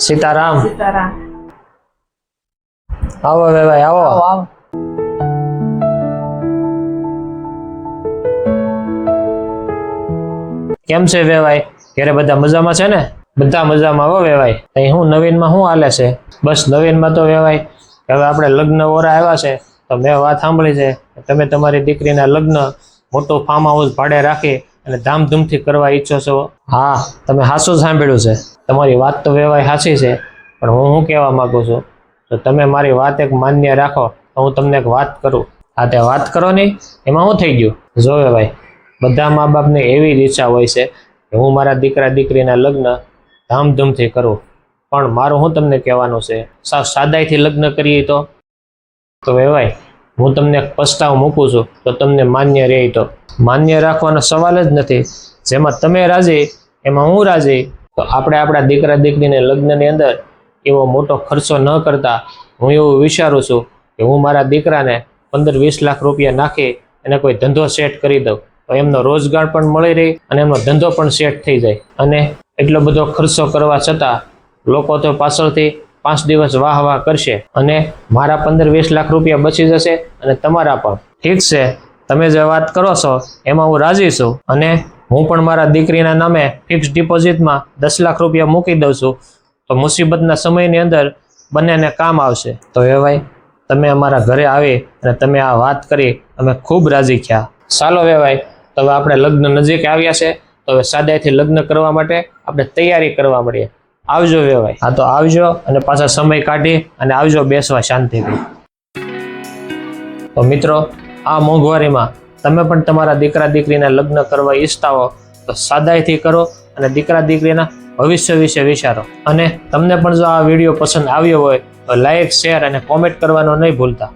સીતારામ. સીતારામ. આવો વેવાઈ આવો. આવો. કેમ છે વેવાઈ? ઘરે બધા મજામાં છે ને? બધા મજામાં હો વેવાઈ. અહીં હું નવીનમાં શું હાલે છે? બસ નવીનમાં તો વેવાઈ હવે આપણે લગ્ન ઓરા આવ્યા છે તો મેં વાત સાંભળી છે કે તમે તમારી દીકરીના લગ્ન મોટું ફાર્મ હાઉસ ભાડે રાખી અને ધામધૂમથી કરવા ઈચ્છો છો. હા, તમે સાચું સાંભળ્યું છે. તમારી વાત તો વેવાઈ સાચી છે, પણ હું શું કહેવા માંગુ છું તો તમે મારી વાત એક માન્ય રાખો તો હું તમને એક વાત કરું. હા, તે વાત કરો નહીં, એમાં શું થઈ ગયું? જો વેવાઈ, બધા મા બાપને એવી જ ઈચ્છા હોય છે કે હું મારા દીકરા દીકરીના લગ્ન ધામધૂમથી કરું, પણ મારું શું તમને કહેવાનું છે, સાવ સાદાઈથી લગ્ન કરીએ તો વેવાઈ હું તમને એક પ્રસ્તાવ મૂકું છું તો તમને માન્ય રહે તો. માન્ય રાખવાનો સવાલ જ નથી. જેમાં તમે રાજી એમાં હું રાજી. તો આપણે આપણા દીકરા દીકરીને લગ્નની અંદર એવો મોટો ખર્ચો ન કરતા હું એવું વિચારું છું કે હું મારા દીકરાને 15-20 લાખ રૂપિયા નાખી અને કોઈ ધંધો સેટ કરી દઉં તો એમનો રોજગાર પણ મળી રહે અને એમનો ધંધો પણ સેટ થઈ જાય. અને એટલો બધો ખર્ચો કરવા છતાં લોકો તો પાછળથી 5 દિવસ વાહ વાહ કરશે અને મારા 15-20 લાખ રૂપિયા બચી જશે અને તમારા પણ. ઠીક છે, તમે જે વાત કરો છો એમાં હું રાજી છું અને હું પણ મારા દીકરીના નામે ફિક્સ ડિપોઝિટમાં 10 લાખ રૂપિયા મૂકી દઉં છું તો મુસીબતના સમયની અંદર બંનેને કામ આવશે. તો એ ભાઈ તમે અમારા ઘરે આવી અને તમે આ વાત કરી અમે ખૂબ રાજી થયા. ચાલો વેવાઈ, તો હવે આપણે લગ્ન નજીક આવ્યા છે તો હવે સાદાઈથી લગ્ન કરવા માટે આપણે તૈયારી કરવા મળીએ. આવજો વેવાઈ. હા, તો આવજો અને પાછા સમય કાઢી અને આવજો બેસવા શાંતિથી. તો મિત્રો, આ મોંઘવારીમાં તમે પણ તમારા દીકરા દીકરીના લગ્ન કરવા ઈચ્છતા હો તો સાદાઈથી કરો અને દીકરા દીકરીના ભવિષ્ય વિશે વિચારો. અને તમને પણ જો આ વિડીયો પસંદ આવ્યો હોય તો લાઈક, શેર અને કોમેન્ટ કરવાનો નહીં ભૂલતા.